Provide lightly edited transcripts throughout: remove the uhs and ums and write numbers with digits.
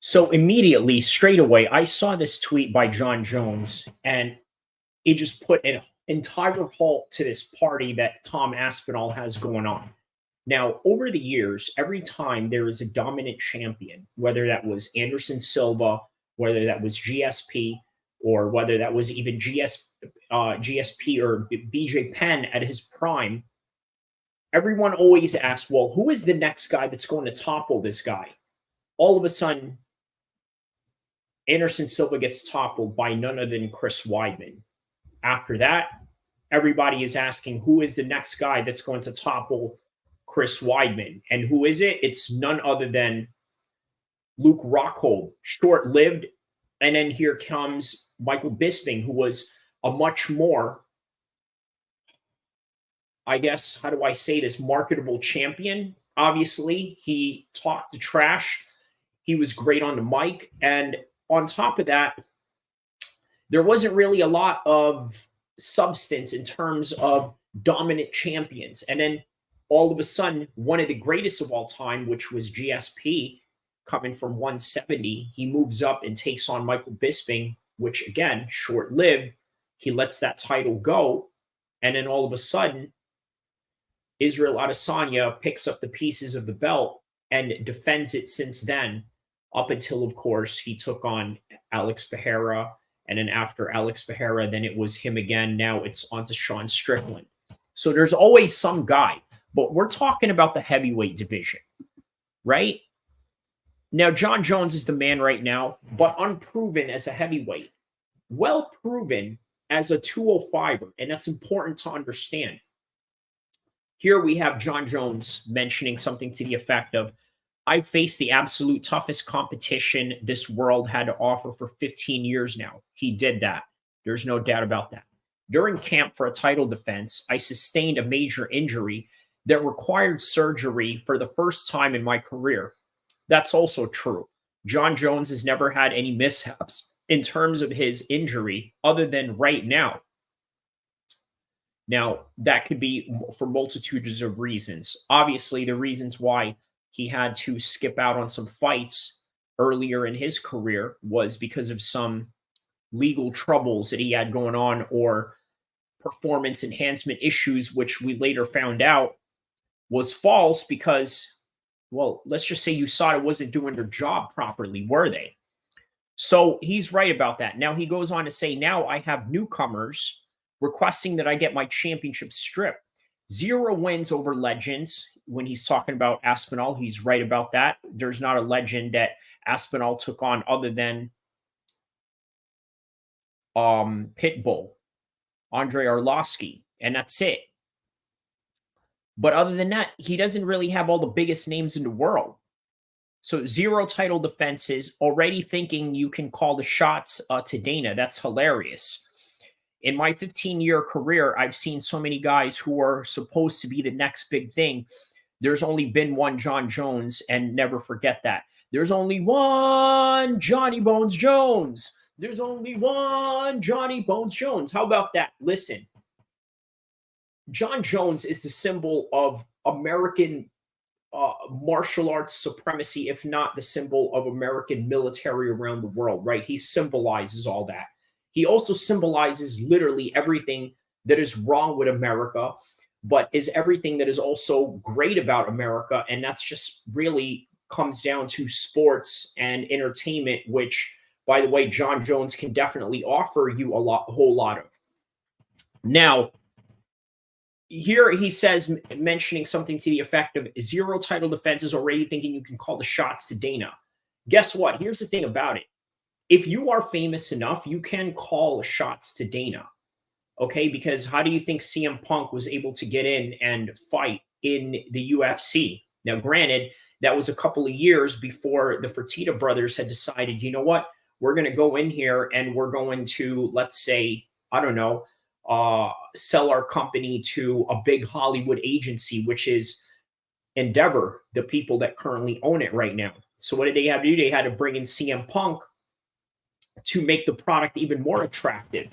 So immediately, straight away, I saw this tweet by John Jones, and it just put an entire halt to this party that Tom Aspinall has going on. Now, over the years, every time there is a dominant champion, whether that was Anderson Silva, whether that was GSP, or whether that was even GSP or BJ Penn at his prime, everyone always asks, well, who is the next guy that's going to topple this guy? All of a sudden, Anderson Silva gets toppled by none other than Chris Weidman. After that, everybody is asking who is the next guy that's going to topple Chris Weidman. And who is it? It's none other than Luke Rockhold, short-lived. And then here comes Michael Bisping, who was a much more, I guess, how do I say this, marketable champion. Obviously, he talked the trash. He was great on the mic. And on top of that, there wasn't really a lot of substance in terms of dominant champions. And then all of a sudden, one of the greatest of all time, which was GSP, coming from 170, he moves up and takes on Michael Bisping, which again, short-lived. He lets that title go. And then all of a sudden, Israel Adesanya picks up the pieces of the belt and defends it since then, up until, of course, he took on Alex Pereira. And then after Alex Pereira, then it was him again. Now it's on to Sean Strickland. So there's always some guy. But we're talking about the heavyweight division, right? Now, John Jones is the man right now, but unproven as a heavyweight. Well proven as a 205er, and that's important to understand. Here we have John Jones mentioning something to the effect of, I faced the absolute toughest competition this world had to offer for 15 years now. He did that. There's no doubt about that. During camp for a title defense, I sustained a major injury that required surgery for the first time in my career. That's also true. John Jones has never had any mishaps in terms of his injury other than right now. Now, that could be for multitudes of reasons. Obviously, the reasons why he had to skip out on some fights earlier in his career was because of some legal troubles that he had going on or performance enhancement issues, which we later found out was false because, well, let's just say USADA wasn't doing their job properly, were they? So he's right about that. Now he goes on to say, now I have newcomers requesting that I get my championship strip. 0 wins over legends. When he's talking about Aspinall, he's right about that. There's not a legend that Aspinall took on other than Pitbull, Andre Arlovsky, and that's it. But other than that, he doesn't really have all the biggest names in the world. So 0 title defenses, already thinking you can call the shots to Dana. That's hilarious. In my 15-year career, I've seen so many guys who are supposed to be the next big thing. There's only been one John Jones, and never forget that. There's only one Johnny Bones Jones. There's only one Johnny Bones Jones. How about that? Listen. John Jones is the symbol of American martial arts supremacy, if not the symbol of American military around the world, right? He symbolizes all that. He also symbolizes literally everything that is wrong with America, but is everything that is also great about America. And that's just really comes down to sports and entertainment, which, by the way, John Jones can definitely offer you a whole lot of. Now, here he says, mentioning something to the effect of 0 title defenses, already thinking you can call the shots to Dana. Guess what? Here's the thing about it. If you are famous enough, you can call shots to Dana. Okay? Because how do you think CM Punk was able to get in and fight in the UFC? Now, granted, that was a couple of years before the Fertitta brothers had decided, you know what? We're going to go in here and we're going to, let's say, I don't know, sell our company to a big Hollywood agency, which is Endeavor, the people that currently own it right now. So what did they have to do? They had to bring in CM Punk to make the product even more attractive.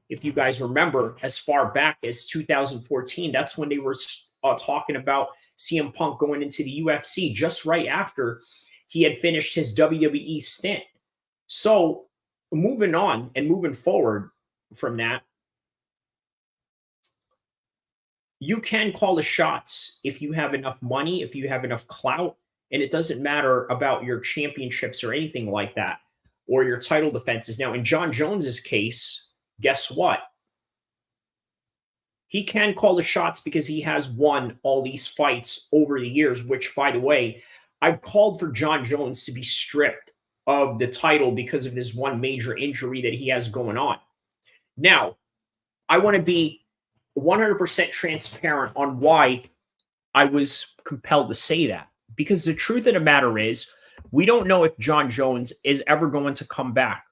If you guys remember, as far back as 2014, that's when they were talking about CM Punk going into the UFC, just right after he had finished his WWE stint. So moving on and moving forward from that, you can call the shots if you have enough money, if you have enough clout, and it doesn't matter about your championships or anything like that, or your title defenses. Now, in John Jones's case, guess what? He can call the shots because he has won all these fights over the years, which, by the way, I've called for John Jones to be stripped of the title because of this one major injury that he has going on. Now, I want to be 100% transparent on why I was compelled to say that. Because the truth of the matter is, we don't know if John Jones is ever going to come back.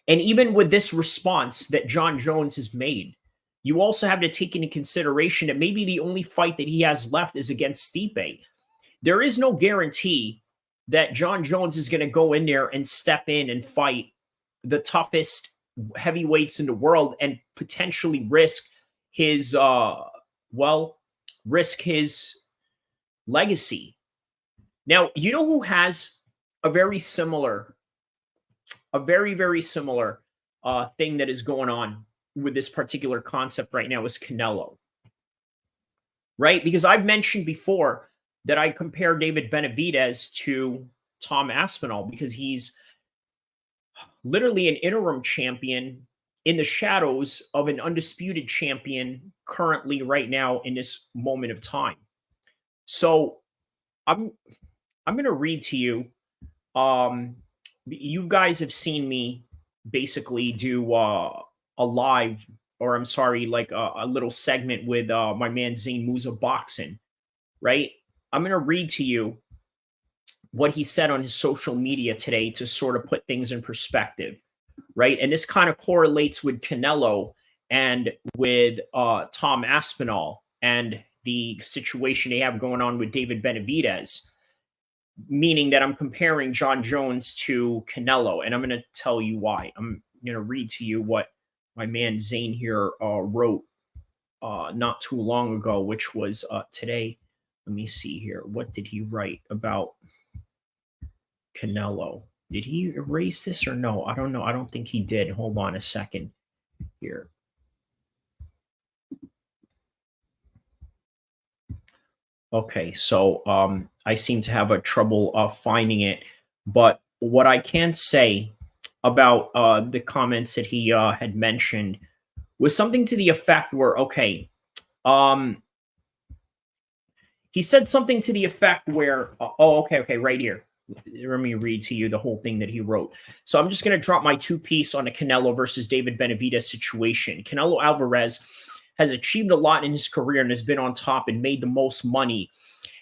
And even with this response that John Jones has made, you also have to take into consideration that maybe the only fight that he has left is against Stipe. There is no guarantee that John Jones is going to go in there and step in and fight the toughest heavyweights in the world and potentially risk his risk his legacy. Now, you know who has a very very similar thing that is going on with this particular concept right now is Canelo. Right? Because I've mentioned before that I compare David Benavidez to Tom Aspinall because he's literally an interim champion in the shadows of an undisputed champion currently right now in this moment of time. So I'm going to read to you. You guys have seen me basically do a live, or I'm sorry, like a little segment with my man Zane Musa boxing, right? I'm going to read to you what he said on his social media today to sort of put things in perspective, right? And this kind of correlates with Canelo and with Tom Aspinall and the situation they have going on with David Benavidez, meaning that I'm comparing John Jones to Canelo. And I'm going to tell you why. I'm going to read to you what my man Zane here wrote not too long ago, which was today. Let me see here. What did he write about Canelo? Did he erase this or no? I don't know. I don't think he did. Hold on a second here. Okay, so I seem to have a trouble finding it. But what I can say about the comments that he had mentioned was something to the effect where, okay, he said something to the effect where, okay, right here. Let me read to you the whole thing that he wrote. So I'm just going to drop my two-piece on the Canelo versus David Benavidez situation. Canelo Alvarez has achieved a lot in his career and has been on top and made the most money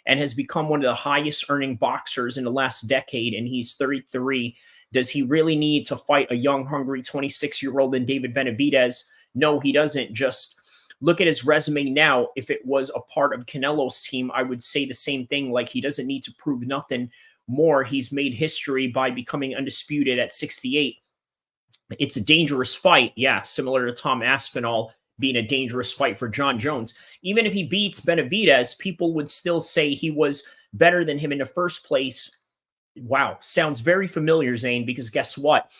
and has become one of the highest earning boxers in the last decade, and he's 33. Does he really need to fight a young, hungry 26-year-old in David Benavidez? No, he doesn't. Just look at his resume now. If it was a part of Canelo's team, I would say the same thing. Like, he doesn't need to prove nothing more. He's made history by becoming undisputed at 68. It's a dangerous fight. Yeah, similar to Tom Aspinall being a dangerous fight for John Jones. Even if he beats Benavidez, people would still say he was better than him in the first place. Wow, sounds very familiar, Zane, because guess what?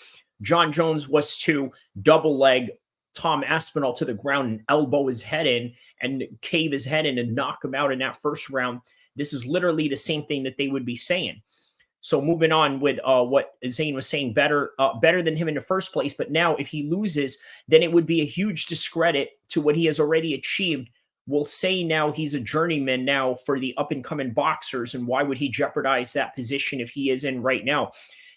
John Jones was to double leg Tom Aspinall to the ground and elbow his head in and cave his head in and knock him out in that first round. This is literally the same thing that they would be saying. So moving on with what Zane was saying, better than him in the first place. But now if he loses, then it would be a huge discredit to what he has already achieved. We'll say now he's a journeyman now for the up-and-coming boxers. And why would he jeopardize that position if he is in right now?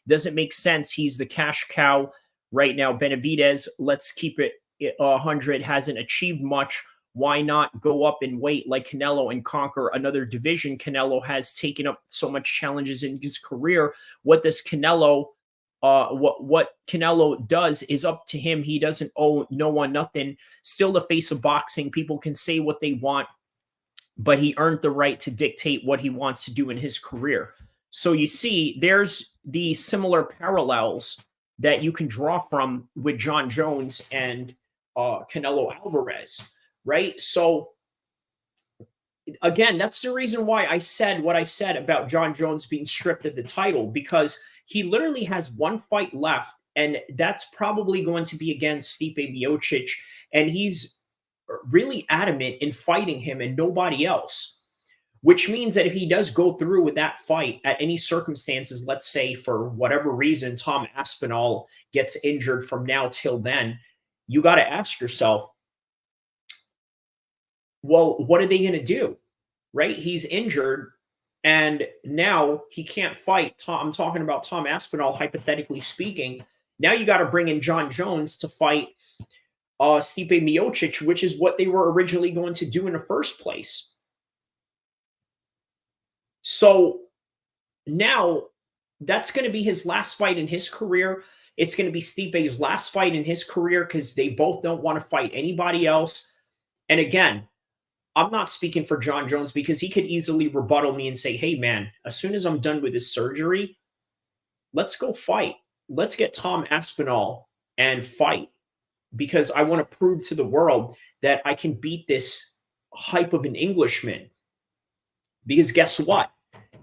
Doesn't make sense. He's the cash cow right now. Benavidez, let's keep it 100, hasn't achieved much. Why not go up in weight like Canelo and conquer another division? Canelo has taken up so much challenges in his career. What does Canelo, what Canelo does is up to him. He doesn't owe no one nothing. Still the face of boxing. People can say what they want, but he earned the right to dictate what he wants to do in his career. So you see, there's the similar parallels that you can draw from with John Jones and Canelo Alvarez. Right? So again, that's the reason why I said what I said about John Jones being stripped of the title, because he literally has one fight left, and that's probably going to be against Stipe Miocic, and he's really adamant in fighting him and nobody else. Which means that if he does go through with that fight at any circumstances, let's say for whatever reason Tom Aspinall gets injured from now till then, you got to ask yourself, well, what are they going to do? Right? He's injured and now he can't fight. I'm talking about Tom Aspinall, hypothetically speaking. Now you got to bring in John Jones to fight Stipe Miocic, which is what they were originally going to do in the first place. So now that's going to be his last fight in his career. It's going to be Stipe's last fight in his career because they both don't want to fight anybody else. And again, I'm not speaking for John Jones because he could easily rebuttal me and say, hey, man, as soon as I'm done with this surgery, let's go fight. Let's get Tom Aspinall and fight because I want to prove to the world that I can beat this hype of an Englishman. Because guess what?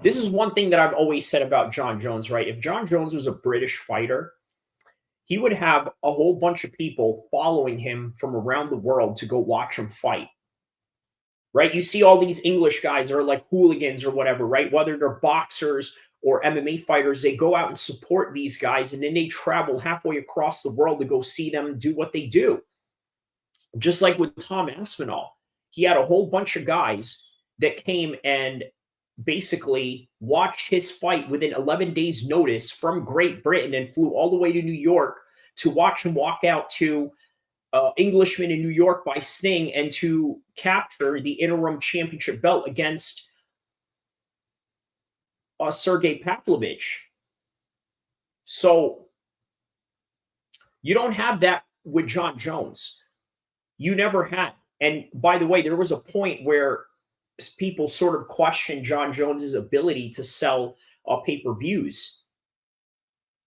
This is one thing that I've always said about John Jones, right? If John Jones was a British fighter, he would have a whole bunch of people following him from around the world to go watch him fight. Right? You see all these English guys are like hooligans or whatever, right? Whether they're boxers or MMA fighters, they go out and support these guys and then they travel halfway across the world to go see them do what they do. Just like with Tom Aspinall, he had a whole bunch of guys that came and basically watched his fight within 11 days notice from Great Britain and flew all the way to New York to watch him walk out to Englishman in New York by Sting and to capture the interim championship belt against Sergey Pavlovich. So you don't have that with John Jones. You never had. And by the way, there was a point where people sort of questioned John Jones's ability to sell pay-per-views.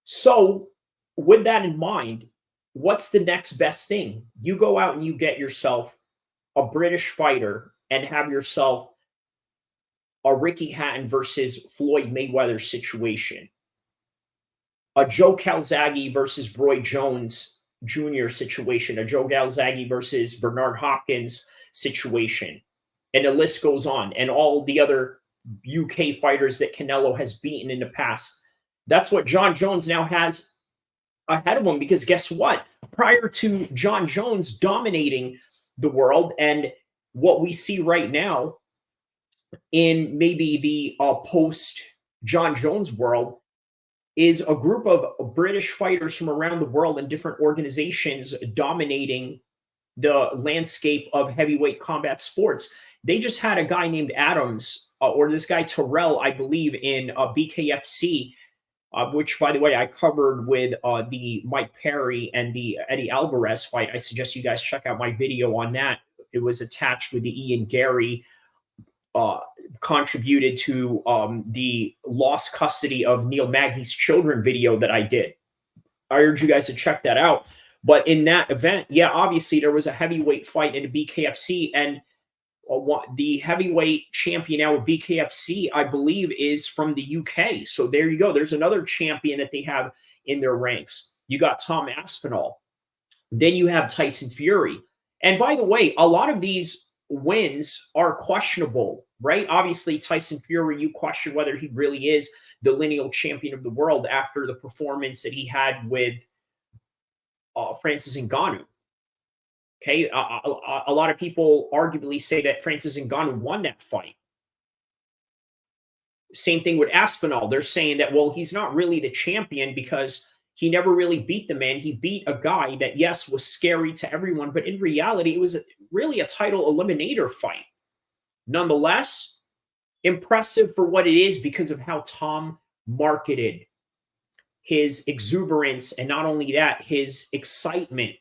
So with that in mind, what's the next best thing? You go out and you get yourself a British fighter and have yourself a Ricky Hatton versus Floyd Mayweather situation, a Joe Calzaghe versus Roy Jones Jr. situation, a Joe Calzaghe versus Bernard Hopkins situation, and the list goes on, and all the other UK fighters that Canelo has beaten in the past. That's what John Jones now has ahead of him, because guess what? Prior to John Jones dominating the world, and what we see right now in maybe the post John Jones world is a group of British fighters from around the world and different organizations dominating the landscape of heavyweight combat sports. They just had a guy named Adams, or this guy Terrell, I believe, in BKFC, which, by the way, I covered with the Mike Perry and the Eddie Alvarez fight. I suggest you guys check out my video on that. It was attached with the Ian Gary, contributed to the lost custody of Neil Magny's children video that I did. I urge you guys to check that out. But in that event, yeah, obviously there was a heavyweight fight in the BKFC, and the heavyweight champion now with BKFC, I believe, is from the UK. So there you go. There's another champion that they have in their ranks. You got Tom Aspinall. Then you have Tyson Fury. And by the way, a lot of these wins are questionable, right? Obviously, Tyson Fury, you question whether he really is the lineal champion of the world after the performance that he had with Francis Ngannou. Okay, a lot of people arguably say that Francis Ngannou won that fight. Same thing with Aspinall. They're saying that, well, he's not really the champion because he never really beat the man. He beat a guy that, yes, was scary to everyone, but in reality, it was really a title eliminator fight. Nonetheless, impressive for what it is because of how Tom marketed his exuberance, and not only that, his excitement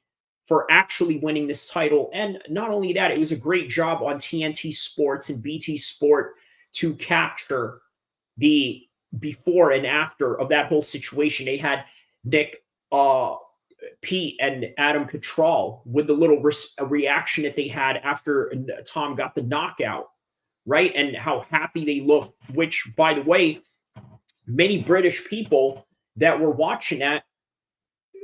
for actually winning this title. And not only that, it was a great job on TNT Sports and BT Sport to capture the before and after of that whole situation. They had Nick, Pete, and Adam Cattrall with the little reaction that they had after Tom got the knockout, right? And how happy they look, which, by the way, many British people that were watching that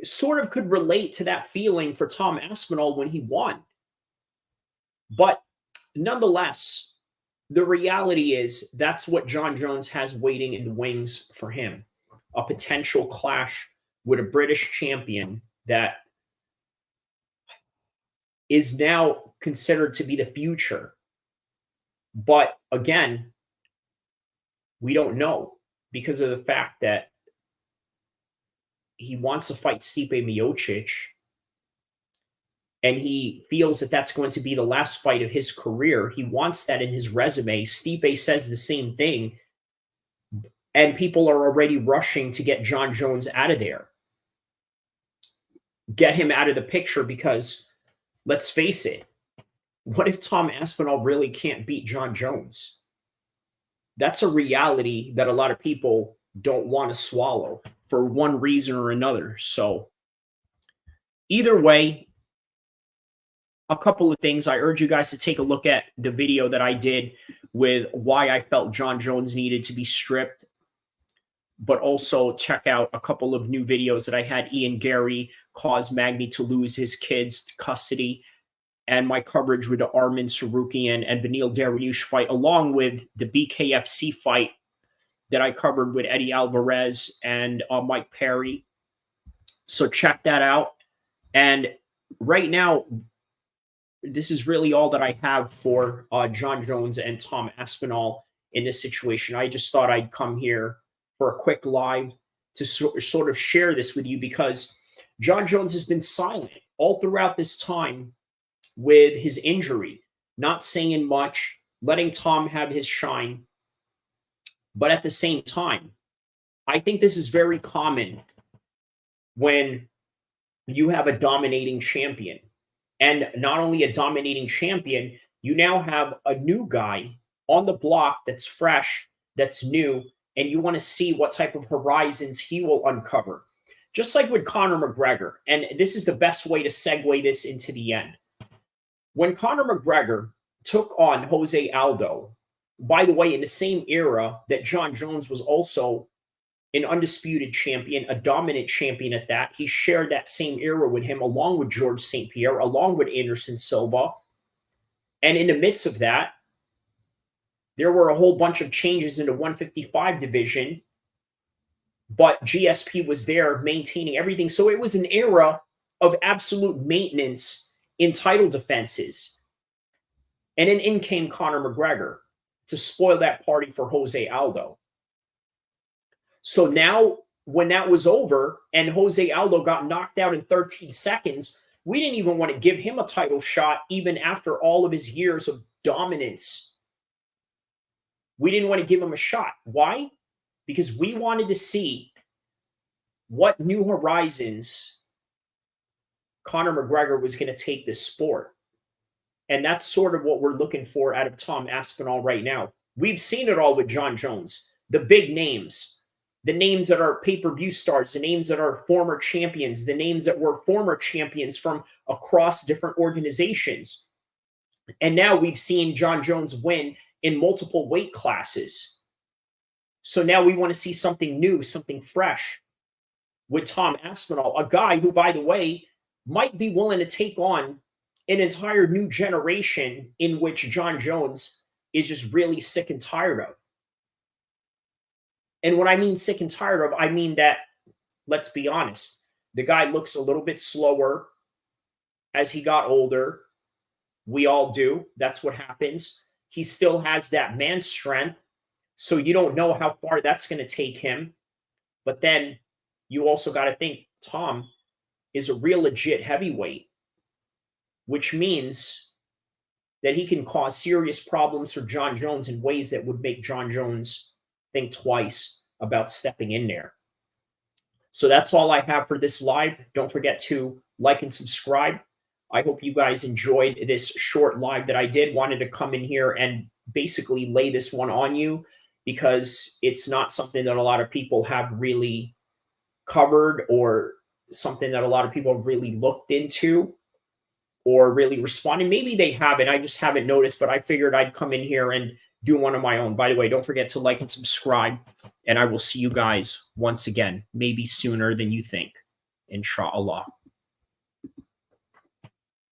sort of could relate to that feeling for Tom Aspinall when he won. But nonetheless, the reality is that's what John Jones has waiting in the wings for him, a potential clash with a British champion that is now considered to be the future. But again, we don't know because of the fact that he wants to fight Stipe Miocic, and he feels that that's going to be the last fight of his career. He wants that in his resume. Stipe says the same thing, and people are already rushing to get John Jones out of there, get him out of the picture, because let's face it, what if Tom Aspinall really can't beat John Jones? That's a reality that a lot of people don't want to swallow for one reason or another. So either way, a couple of things. I urge you guys to take a look at the video that I did with why I felt John Jones needed to be stripped, but also check out a couple of new videos that I had. Ian Gary caused Magny to lose his kids to custody, and my coverage with the Arman Sarukian and Beneil Dariush fight, along with the BKFC fight that I covered with Eddie Alvarez and Mike Perry. So check that out. And right now, this is really all that I have for John Jones and Tom Aspinall in this situation. I just thought I'd come here for a quick live to sort of share this with you, because John Jones has been silent all throughout this time with his injury, not saying much, letting Tom have his shine. But at the same time, I think this is very common when you have a dominating champion. And not only a dominating champion, you now have a new guy on the block that's fresh, that's new, and you want to see what type of horizons he will uncover. Just like with Conor McGregor. And this is the best way to segue this into the end. When Conor McGregor took on Jose Aldo, by the way, in the same era that John Jones was also an undisputed champion, a dominant champion at that. He shared that same era with him, along with George St. Pierre, along with Anderson Silva. And in the midst of that, there were a whole bunch of changes in the 155 division, but GSP was there maintaining everything. So it was an era of absolute maintenance in title defenses. And then in came Conor McGregor to spoil that party for Jose Aldo. So now, when that was over and Jose Aldo got knocked out in 13 seconds, we didn't even want to give him a title shot, even after all of his years of dominance. We didn't want to give him a shot. Why? Because we wanted to see what new horizons Conor McGregor was going to take this sport. And that's sort of what we're looking for out of Tom Aspinall right now. We've seen it all with John Jones, the big names. The names that are pay-per-view stars, the names that are former champions, the names that were former champions from across different organizations. And now we've seen John Jones win in multiple weight classes. So now we want to see something new, something fresh with Tom Aspinall, a guy who, by the way, might be willing to take on an entire new generation in which John Jones is just really sick and tired of. And what I mean sick and tired of, I mean that, let's be honest, the guy looks a little bit slower as he got older. We all do. That's what happens. He still has that man strength, so you don't know how far that's going to take him. But then you also got to think Tom is a real legit heavyweight, which means that he can cause serious problems for John Jones in ways that would make John Jones think twice about stepping in there. So that's all I have for this live. Don't forget to like and subscribe. I hope you guys enjoyed this short live that I did. Wanted to come in here and basically lay this one on you, because it's not something that a lot of people have really covered, or something that a lot of people have really looked into or really responded. Maybe they haven't. I just haven't noticed, but I figured I'd come in here and do one of my own. By the way, don't forget to like and subscribe, and I will see you guys once again, maybe sooner than you think, inshallah.